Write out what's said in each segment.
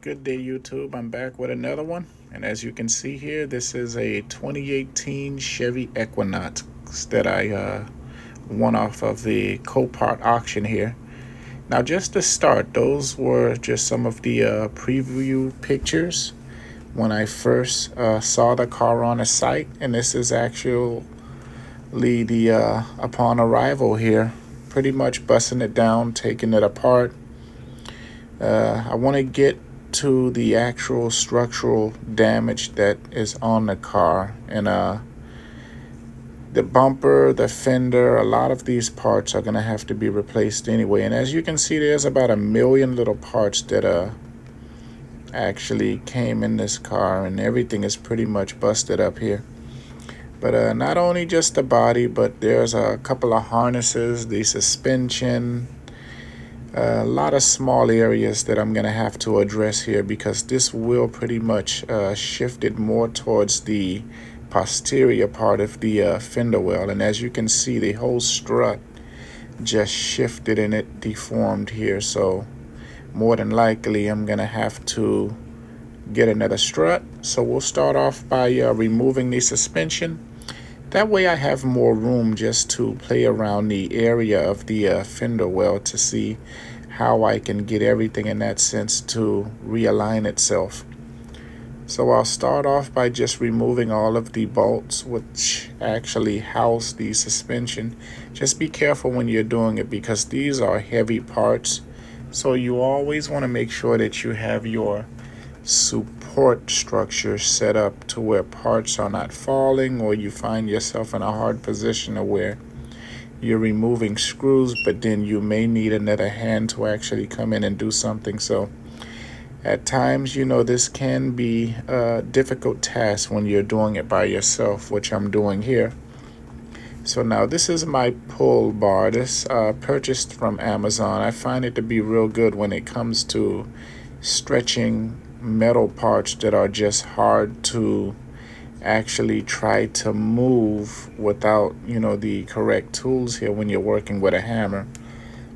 Good day, YouTube. I'm back with another one. And as you can see here, this is a 2018 Chevy Equinox that I won off of the Copart auction here. Now, just to start, those were just some of the preview pictures when I first saw the car on the site. And this is actually the upon arrival here. Pretty much busting it down, taking it apart. I want to get to the actual structural damage that is on the car, and the bumper, the fender, a lot of these parts are going to have to be replaced anyway. And as you can see, there's about a million little parts that actually came in this car, and everything is pretty much busted up here. But not only just the body, but there's a couple of harnesses, the suspension, a lot of small areas that I'm going to have to address here, because this wheel pretty much shifted more towards the posterior part of the fender well. And as you can see, the whole strut just shifted and it deformed here. So more than likely, I'm going to have to get another strut. So we'll start off by removing the suspension. That way I have more room just to play around the area of the fender well to see how I can get everything in that sense to realign itself. So I'll start off by just removing all of the bolts which actually house the suspension. Just be careful when you're doing it, because these are heavy parts. So you always want to make sure that you have your support structure set up to where parts are not falling, or you find yourself in a hard position of where you're removing screws, but then you may need another hand to actually come in and do something. So at times, this can be a difficult task when you're doing it by yourself, which I'm doing here. So now this is my pull bar. This purchased from Amazon. I find it to be real good when it comes to stretching metal parts that are just hard to actually try to move without the correct tools here when you're working with a hammer.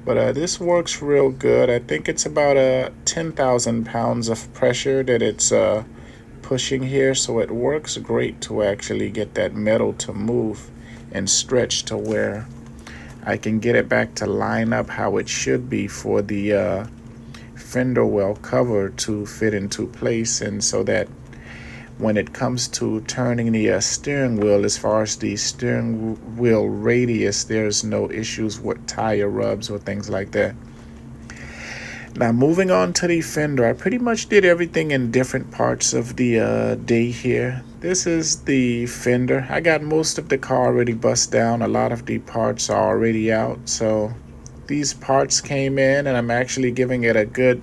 But this works real good. I think it's about 10,000 pounds of pressure that it's pushing here, so it works great to actually get that metal to move and stretch to where I can get it back to line up how it should be for the fender well cover to fit into place, and so that when it comes to turning the steering wheel, as far as the steering wheel radius, there's no issues with tire rubs or things like that. Now moving on to the fender, I pretty much did everything in different parts of the day here. This is the fender. I got most of the car already bust down. A lot of the parts are already out, so these parts came in, and I'm actually giving it a good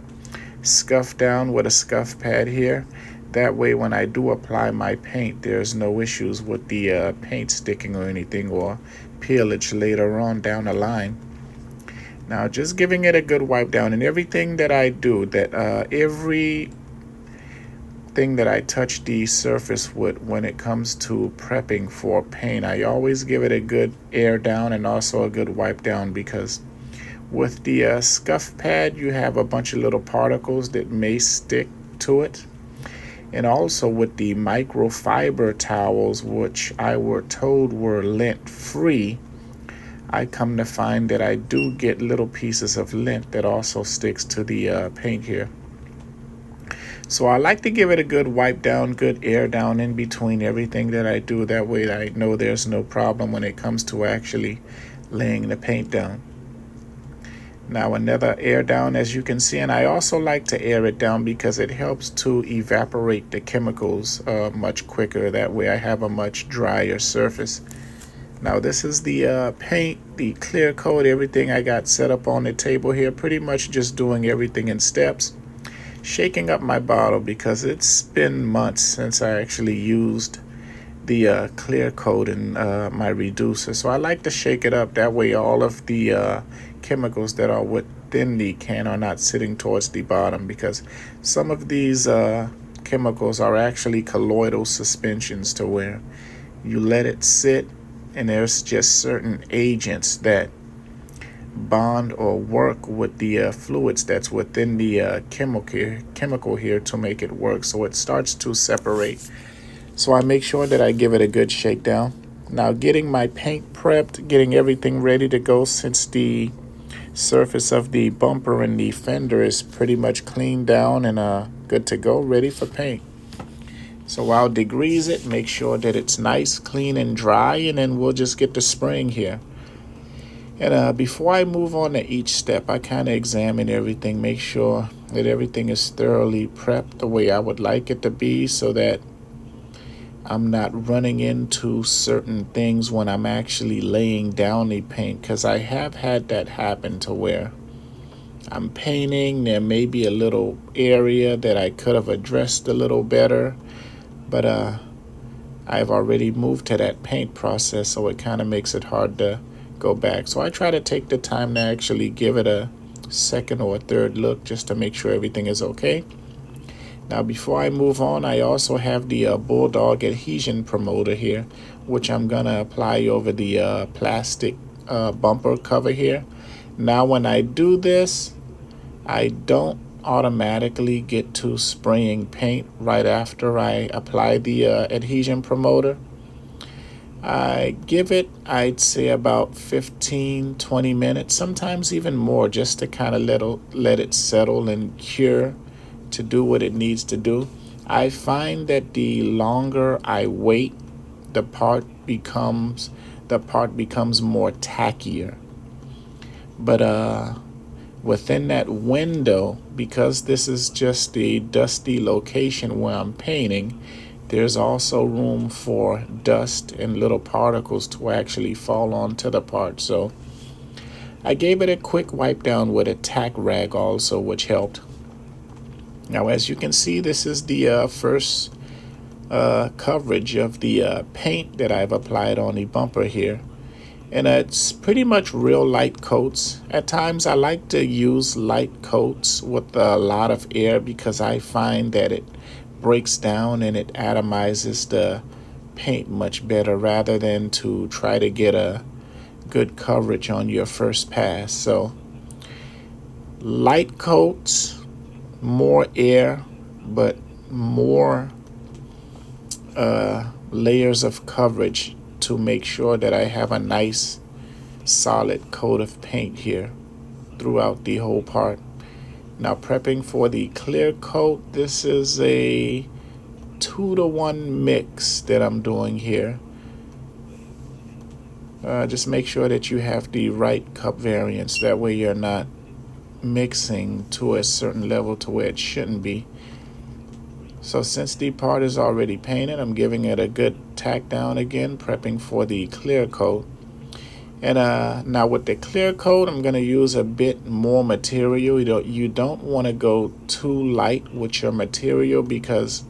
scuff down with a scuff pad here. That way when I do apply my paint, there's no issues with the paint sticking or anything, or peelage later on down the line. Now just giving it a good wipe down, and everything that I do, that everything that I touch the surface with when it comes to prepping for paint, I always give it a good air down and also a good wipe down, because with the scuff pad, you have a bunch of little particles that may stick to it. And also with the microfiber towels, which I were told were lint free, I come to find that I do get little pieces of lint that also sticks to the paint here. So I like to give it a good wipe down, good air down in between everything that I do. That way I know there's no problem when it comes to actually laying the paint down. Now another air down, as you can see, and I also like to air it down because it helps to evaporate the chemicals much quicker. That way I have a much drier surface. Now this is the paint, the clear coat, everything I got set up on the table here. Pretty much just doing everything in steps. Shaking up my bottle because it's been months since I actually used the clear coat in my reducer. So I like to shake it up. That way all of the chemicals that are within the can are not sitting towards the bottom, because some of these chemicals are actually colloidal suspensions, to where you let it sit and there's just certain agents that bond or work with the fluids that's within the chemical here to make it work. So it starts to separate. So I make sure that I give it a good shakedown. Now getting my paint prepped, getting everything ready to go, since the surface of the bumper and the fender is pretty much cleaned down and good to go, ready for paint. So I'll degrease it, make sure that it's nice, clean, and dry, and then we'll just get to spraying here. And before I move on to each step, I kind of examine everything, make sure that everything is thoroughly prepped the way I would like it to be, so that I'm not running into certain things when I'm actually laying down the paint, because I have had that happen to where I'm painting, there may be a little area that I could have addressed a little better, but I've already moved to that paint process, so it kind of makes it hard to go back. So I try to take the time to actually give it a second or a third look just to make sure everything is okay. Now before I move on, I also have the Bulldog adhesion promoter here, which I'm gonna apply over the plastic bumper cover here. Now when I do this, I don't automatically get to spraying paint right after I apply the adhesion promoter. I give it, I'd say, about 15-20 minutes, sometimes even more, just to kind of let it settle and cure to do what it needs to do. I find that the longer I wait, the part becomes more tackier. But within that window, because this is just a dusty location where I'm painting, there's also room for dust and little particles to actually fall onto the part. So I gave it a quick wipe down with a tack rag also, which helped. Now, as you can see, this is the first coverage of the paint that I've applied on the bumper here. And it's pretty much real light coats. At times I like to use light coats with a lot of air, because I find that it breaks down and it atomizes the paint much better, rather than to try to get a good coverage on your first pass. So light coats, more air, but more layers of coverage to make sure that I have a nice solid coat of paint here throughout the whole part. Now prepping for the clear coat, this is a 2-to-1 mix that I'm doing here. Just make sure that you have the right cup variance, that way you're not mixing to a certain level to where it shouldn't be. So since the part is already painted, I'm giving it a good tack down again, prepping for the clear coat. And now with the clear coat, I'm going to use a bit more material. You don't want to go too light with your material, because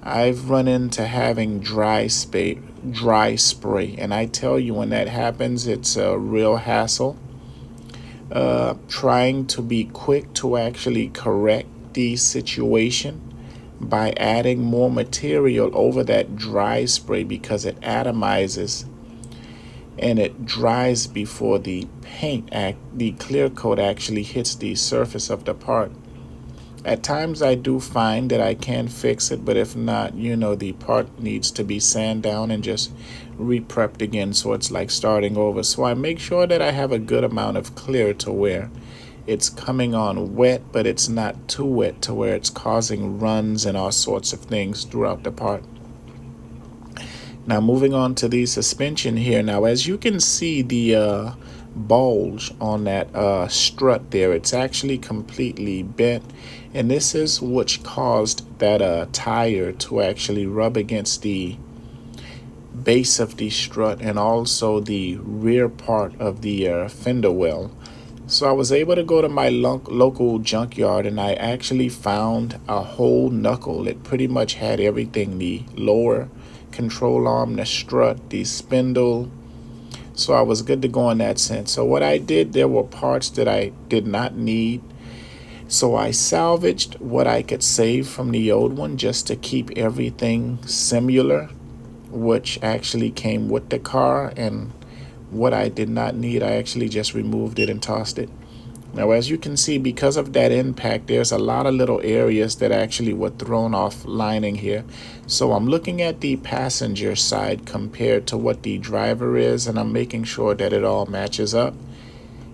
I've run into having dry spray, and I tell you, when that happens, it's a real hassle. Trying to be quick to actually correct the situation by adding more material over that dry spray, because it atomizes and it dries before the the clear coat actually hits the surface of the part. At times I do find that I can fix it, but if not, the part needs to be sanded down and just re-prepped again, so it's like starting over. So I make sure that I have a good amount of clear to where it's coming on wet, but it's not too wet to where it's causing runs and all sorts of things throughout the part. Now moving on to the suspension here. Now as you can see, the bulge on that strut there, it's actually completely bent, and this is what caused that tire to actually rub against the base of the strut and also the rear part of the fender well. So I was able to go to my local junkyard, and I actually found a whole knuckle. It pretty much had everything: the lower control arm, the strut, the spindle. So I was good to go in that sense. So what I did, there were parts that I did not need, so I salvaged what I could save from the old one just to keep everything similar, which actually came with the car. And what I did not need, I actually just removed it and tossed it. Now, as you can see, because of that impact, there's a lot of little areas that actually were thrown off lining here. So I'm looking at the passenger side compared to what the driver is, and I'm making sure that it all matches up.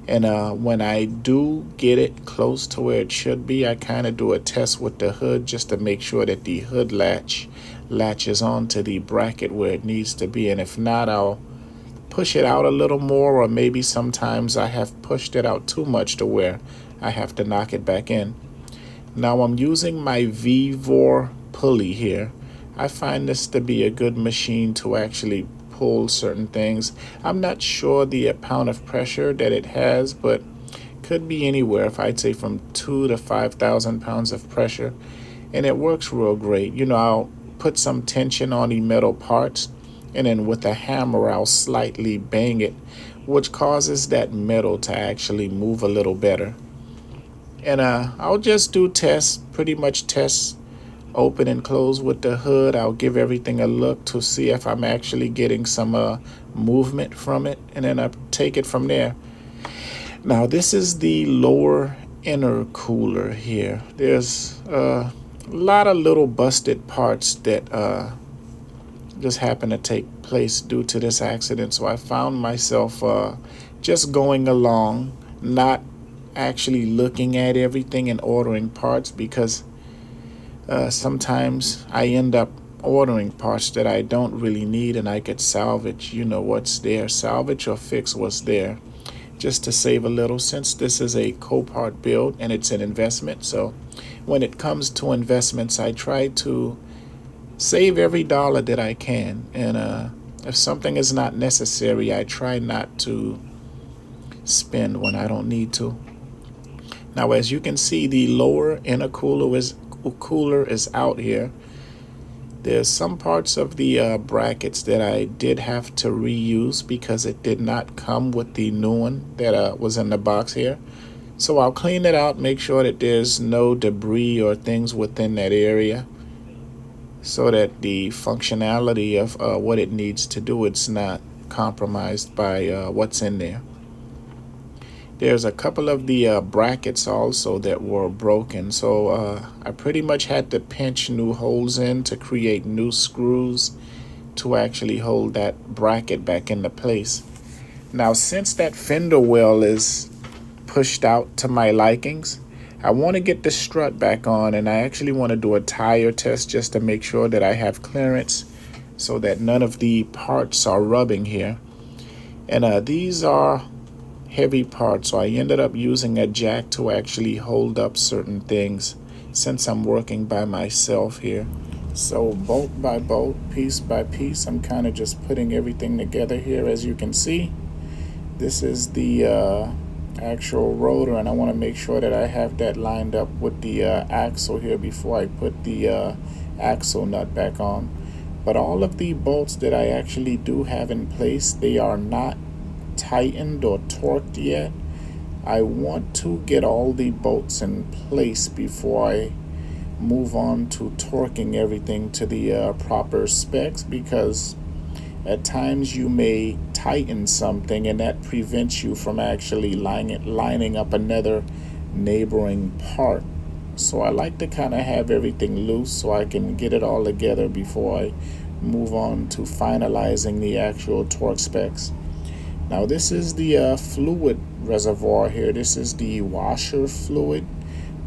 And when I do get it close to where it should be, I kind of do a test with the hood just to make sure that the hood latches onto the bracket where it needs to be. And if not, I'll push it out a little more, or maybe sometimes I have pushed it out too much to where I have to knock it back in. Now I'm using my V-Vor pulley here. I find this to be a good machine to actually pull certain things. I'm not sure the amount of pressure that it has, but could be anywhere, if I'd say from 2 to 5,000 pounds of pressure, and it works real great. I'll put some tension on the metal parts, and then with a hammer I'll slightly bang it, which causes that metal to actually move a little better. And I'll just do tests, pretty much tests, open and close with the hood. I'll give everything a look to see if I'm actually getting some movement from it, and then I take it from there. Now this is the lower intercooler here. There's a lot of little busted parts that just happened to take place due to this accident. So I found myself just going along, not actually looking at everything and ordering parts, because sometimes I end up ordering parts that I don't really need, and I could salvage, what's there, salvage or fix what's there, just to save a little, since this is a copart build and it's an investment. So when it comes to investments, I try to save every dollar that I can, and if something is not necessary, I try not to spend when I don't need to. Now, as you can see, the lower intercooler is out here. There's some parts of the brackets that I did have to reuse because it did not come with the new one that was in the box here. So I'll clean it out, make sure that there's no debris or things within that area, so that the functionality of what it needs to do, it's not compromised by what's in there. There's a couple of the brackets also that were broken, so I pretty much had to pinch new holes in to create new screws to actually hold that bracket back into place. Now, since that fender well is pushed out to my likings, I want to get the strut back on, and I actually want to do a tire test just to make sure that I have clearance so that none of the parts are rubbing here. And these are heavy parts, so I ended up using a jack to actually hold up certain things since I'm working by myself here. So bolt by bolt, piece by piece, I'm kind of just putting everything together here. As you can see, this is the actual rotor, and I want to make sure that I have that lined up with the axle here before I put the axle nut back on. But all of the bolts that I actually do have in place, they are not tightened or torqued yet. I want to get all the bolts in place before I move on to torquing everything to the proper specs, because at times you may tighten something and that prevents you from actually lining up another neighboring part. So I like to kind of have everything loose so I can get it all together before I move on to finalizing the actual torque specs. Now this is the fluid reservoir here. This is the washer fluid,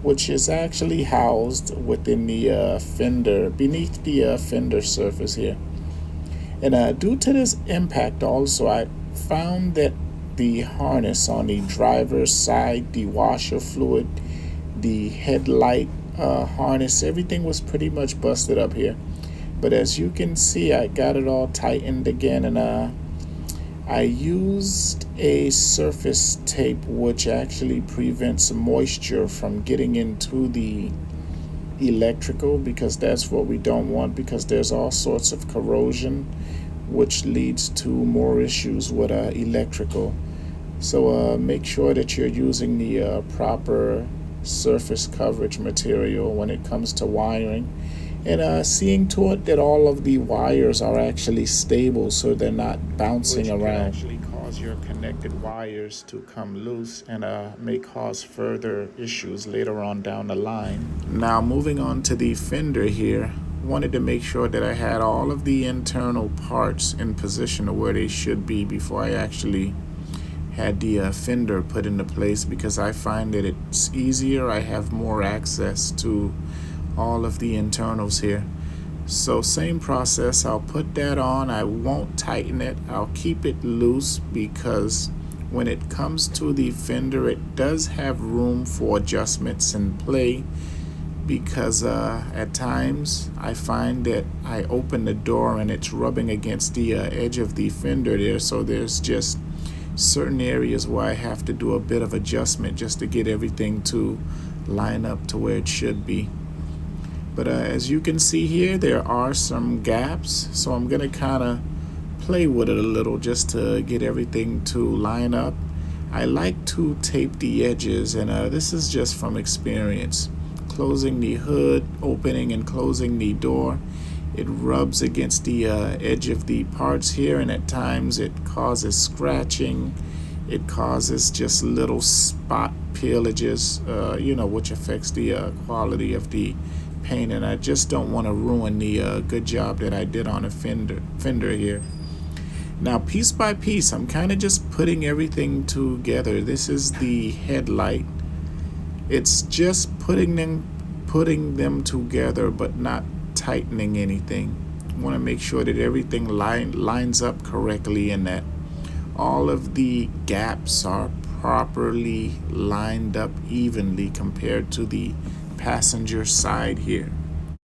which is actually housed within the fender, beneath the fender surface here. And due to this impact also, I found that the harness on the driver's side, the washer fluid, the headlight harness, everything was pretty much busted up here. But as you can see, I got it all tightened again, and I used a surface tape which actually prevents moisture from getting into the electrical, because that's what we don't want, because there's all sorts of corrosion which leads to more issues with electrical. So make sure that you're using the proper surface coverage material when it comes to wiring, and seeing to it that all of the wires are actually stable so they're not bouncing around. cause your connected wires to come loose and may cause further issues later on down the line. Now moving on to the fender here, wanted to make sure that I had all of the internal parts in position of where they should be before I actually had the fender put into place, because I find that it's easier. I have more access to all of the internals here. So same process, I'll put that on. I won't tighten it. I'll keep it loose because when it comes to the fender, it does have room for adjustments and play, because at times I find that I open the door and it's rubbing against the edge of the fender there. So there's just certain areas where I have to do a bit of adjustment just to get everything to line up to where it should be. But as you can see here, there are some gaps, so I'm gonna kind of play with it a little just to get everything to line up. I like to tape the edges, and this is just from experience. Closing the hood, opening and closing the door, it rubs against the edge of the parts here, and at times it causes scratching. It causes just little spot peelages, which affects the quality of the paint, and I just don't want to ruin the good job that I did on a fender here. Now piece by piece, I'm kind of just putting everything together. This is the headlight. It's just putting them together, but not tightening anything. I want to make sure that everything lines up correctly and that all of the gaps are properly lined up evenly compared to the passenger side here.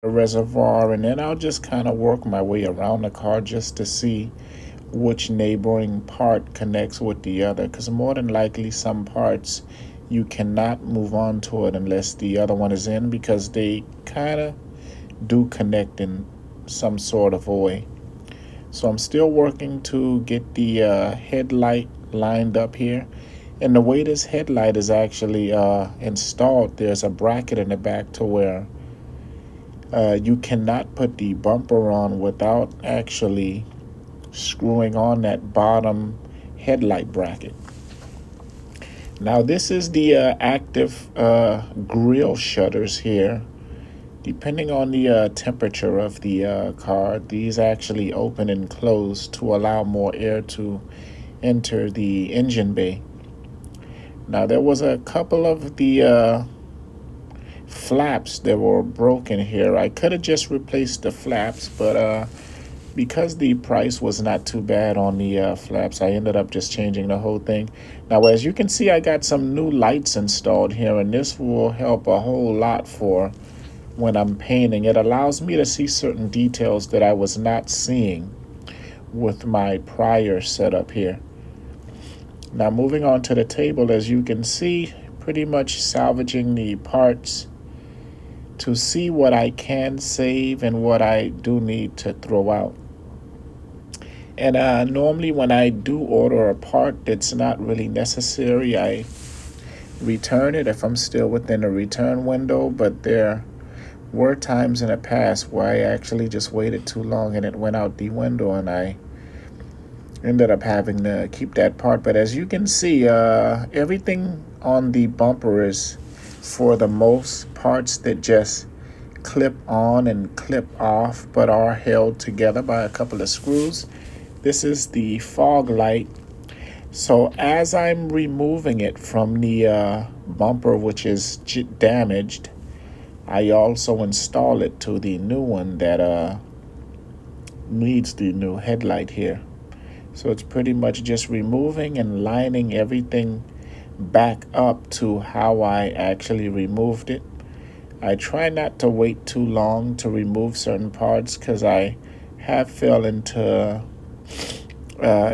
The reservoir, and then I'll just kind of work my way around the car just to see which neighboring part connects with the other, because more than likely some parts you cannot move on to it unless the other one is in, because they kind of do connect in some sort of a way. So I'm still working to get the headlight lined up here. And the way this headlight is actually installed, there's a bracket in the back to where you cannot put the bumper on without actually screwing on that bottom headlight bracket. Now this is the active grille shutters here. Depending on the temperature of the car, these actually open and close to allow more air to enter the engine bay. Now there was a couple of the flaps that were broken here. I could have just replaced the flaps, but because the price was not too bad on the flaps, I ended up just changing the whole thing. Now as you can see, I got some new lights installed here, and this will help a whole lot for when I'm painting. It allows me to see certain details that I was not seeing with my prior setup here. Now moving on to the table, as you can see, pretty much salvaging the parts to see what I can save and what I do need to throw out. And normally when I do order a part that's not really necessary, I return it if I'm still within the return window. But there were times in the past where I actually just waited too long and it went out the window, and I ended up having to keep that part. But as you can see, everything on the bumper is, for the most parts, that just clip on and clip off, but are held together by a couple of screws. This is the fog light. So as I'm removing it from the bumper, which is damaged, I also install it to the new one that needs the new headlight here. So it's pretty much just removing and lining everything back up to how I actually removed it. I try not to wait too long to remove certain parts, because I have fell into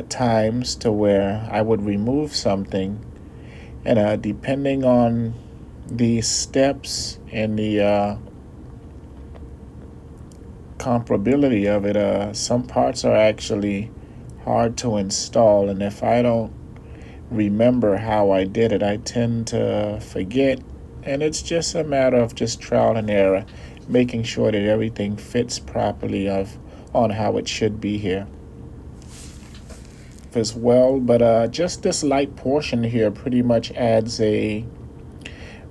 times to where I would remove something, and depending on the steps and the comparability of it, some parts are actually hard to install, and if I don't remember how I did it, I tend to forget, and it's just a matter of just trial and error, making sure that everything fits properly on how it should be here. as well, but just this light portion here pretty much adds a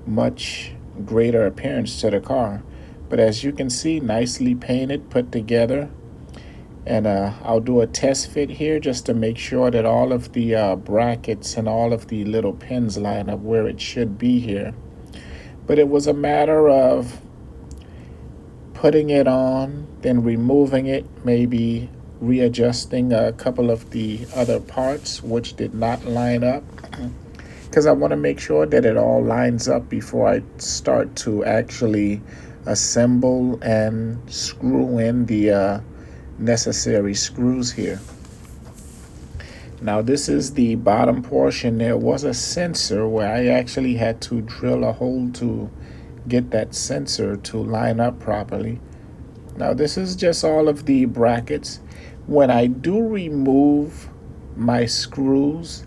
much greater appearance to the car. But as you can see, nicely painted, put together. And I'll do a test fit here just to make sure that all of the brackets and all of the little pins line up where it should be here. But it was a matter of putting it on, then removing it, maybe readjusting a couple of the other parts which did not line up, because I want to make sure that it all lines up before I start to actually assemble and screw in the necessary screws here. Now this is the bottom portion. There was a sensor where I actually had to drill a hole to get that sensor to line up properly. Now this is just all of the brackets. When I do remove my screws,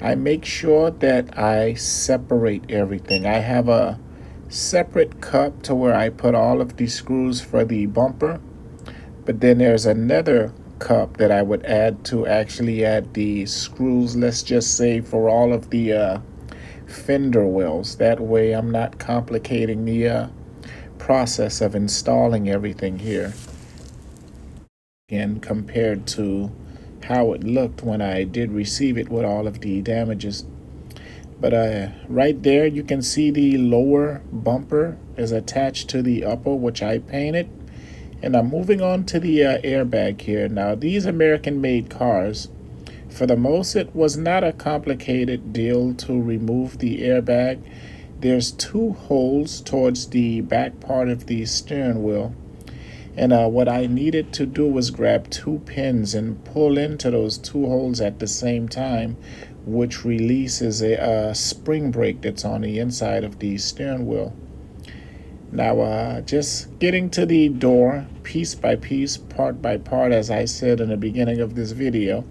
I make sure that I separate everything. I have a separate cup to where I put all of the screws for the bumper, but then there's another cup that I would add to actually add the screws, let's just say for all of the fender wells. That way I'm not complicating the process of installing everything here. Again, compared to how it looked when I did receive it with all of the damages. But right there you can see the lower bumper is attached to the upper, which I painted. And I'm moving on to the airbag here. Now these American-made cars, for the most, it was not a complicated deal to remove the airbag. There's two holes towards the back part of the steering wheel. And what I needed to do was grab two pins and pull into those two holes at the same time, which releases a spring brake that's on the inside of the steering wheel. Now, just getting to the door piece by piece, part by part, as I said in the beginning of this video.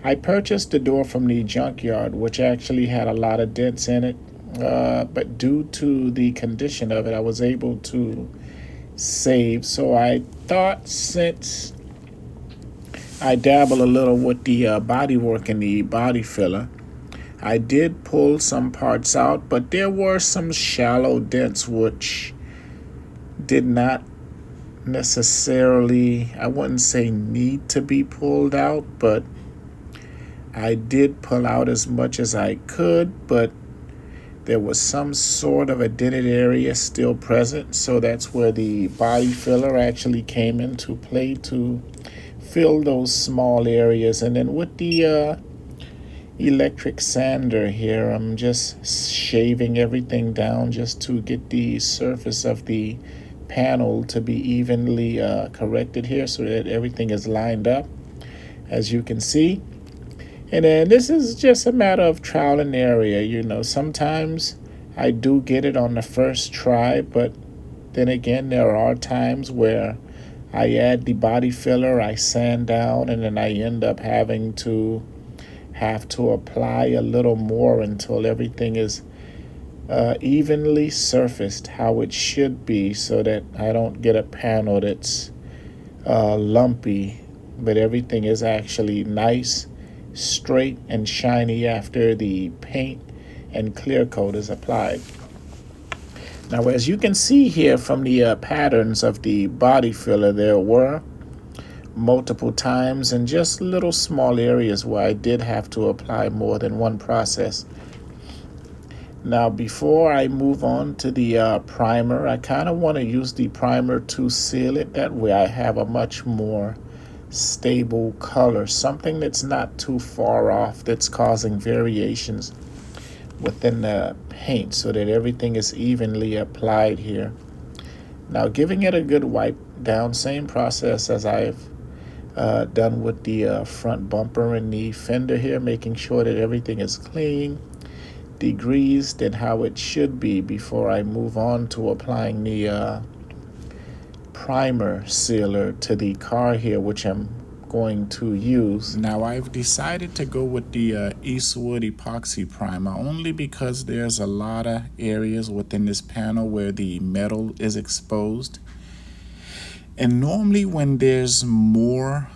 I purchased the door from the junkyard, which actually had a lot of dents in it, but due to the condition of it, I was able to save. So I thought, since I dabble a little with the bodywork and the body filler, I did pull some parts out, but there were some shallow dents which did not necessarily, I wouldn't say need to be pulled out, but I did pull out as much as I could, but there was some sort of a dented area still present, so that's where the body filler actually came into play to fill those small areas. And then with the electric sander here, I'm just shaving everything down just to get the surface of the panel to be evenly corrected here so that everything is lined up, as you can see. And then this is just a matter of trial and error. Sometimes I do get it on the first try, but then again, there are times where I add the body filler, I sand down, and then I end up having to apply a little more until everything is evenly surfaced how it should be, so that I don't get a panel that's lumpy, but everything is actually nice, straight, and shiny after the paint and clear coat is applied. Now, as you can see here from the patterns of the body filler, there were multiple times and just little small areas where I did have to apply more than one process. Now, before I move on to the primer, I kind of want to use the primer to seal it. That way I have a much more stable color, something that's not too far off, that's causing variations within the paint, so that everything is evenly applied here. Now, giving it a good wipe down, same process as I've done with the front bumper and the fender here, making sure that everything is clean, degreased, and how it should be before I move on to applying the primer sealer to the car here, which I'm going to use. Now, I've decided to go with the Eastwood epoxy primer only because there's a lot of areas within this panel where the metal is exposed. And normally when there's more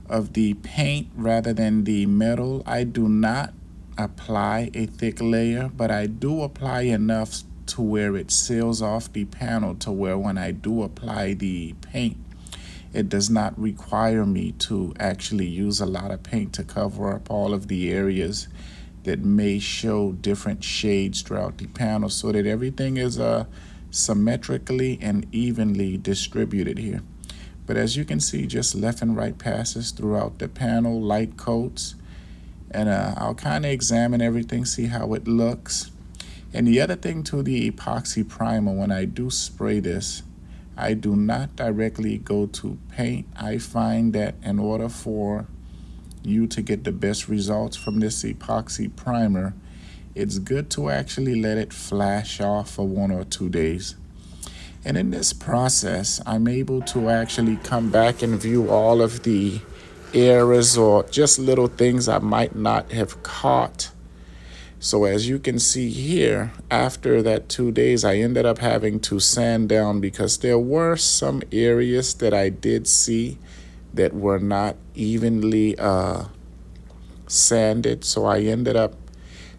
of the paint rather than the metal. I do not apply a thick layer, but I do apply enough to where it seals off the panel to where when I do apply the paint, it does not require me to actually use a lot of paint to cover up all of the areas that may show different shades throughout the panel, so that everything is symmetrically and evenly distributed here. But as you can see, just left and right passes throughout the panel, light coats, and I'll kind of examine everything, see how it looks. And the other thing to the epoxy primer, when I do spray this, I do not directly go to paint. I find that in order for you to get the best results from this epoxy primer, it's good to actually let it flash off for 1 or 2 days. And in this process, I'm able to actually come back and view all of the errors or just little things I might not have caught. So as you can see here, after that 2 days, I ended up having to sand down because there were some areas that I did see that were not evenly sanded. So I ended up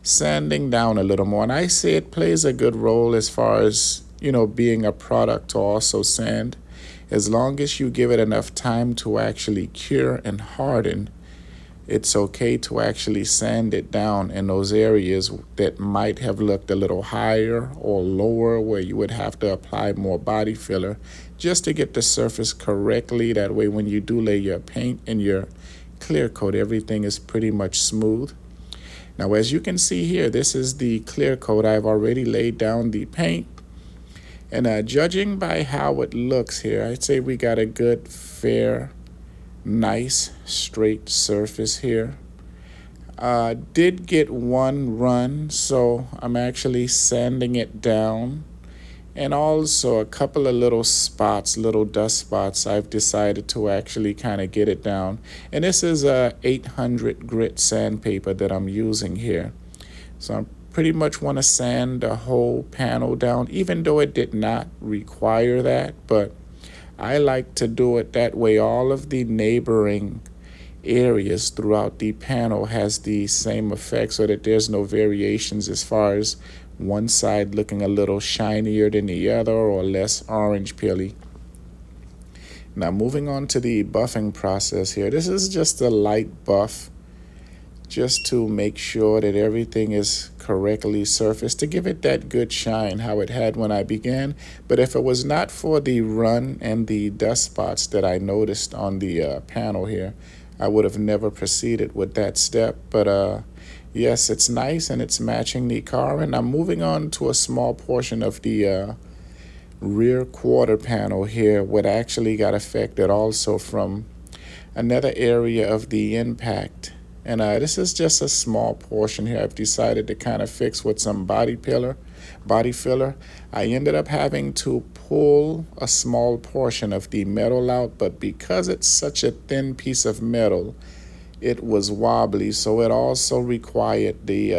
sanding down a little more. And I say it plays a good role as far as, being a product to also sand. As long as you give it enough time to actually cure and harden, it's okay to actually sand it down in those areas that might have looked a little higher or lower, where you would have to apply more body filler just to get the surface correctly. That way, when you do lay your paint and your clear coat, everything is pretty much smooth. Now, as you can see here, this is the clear coat. I've already laid down the paint. And judging by how it looks here, I'd say we got a good, fair, nice, straight surface here. Did get one run, so I'm actually sanding it down. And also a couple of little spots, little dust spots, I've decided to actually kind of get it down. And this is a 800 grit sandpaper that I'm using here. So I pretty much want to sand the whole panel down, even though it did not require that. But I like to do it that way. All of the neighboring areas throughout the panel has the same effect, so that there's no variations as far as one side looking a little shinier than the other or less orange peely. Now moving on to the buffing process here. This is just a light buff just to make sure that everything is correctly surfaced, to give it that good shine how it had when I began. But if it was not for the run and the dust spots that I noticed on the panel here, I would have never proceeded with that step. But yes, it's nice and it's matching the car. And I'm moving on to a small portion of the rear quarter panel here, what actually got affected also from another area of the impact. And this is just a small portion here I've decided to kind of fix with some body filler. I ended up having to pull a small portion of the metal out, but because it's such a thin piece of metal, it was wobbly, so it also required the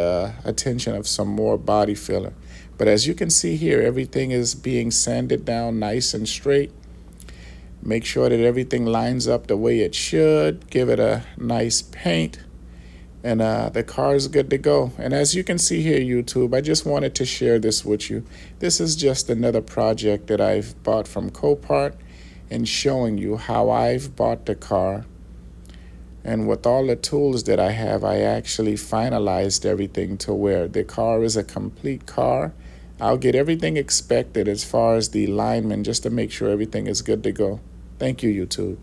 attention of some more body filler. But as you can see here, everything is being sanded down nice and straight. Make sure that everything lines up the way it should. Give it a nice paint. And the car is good to go. And as you can see here, YouTube, I just wanted to share this with you. This is just another project that I've bought from Copart, and showing you how I've bought the car. And with all the tools that I have, I actually finalized everything to where the car is a complete car. I'll get everything expected as far as the alignment, just to make sure everything is good to go. Thank you, YouTube.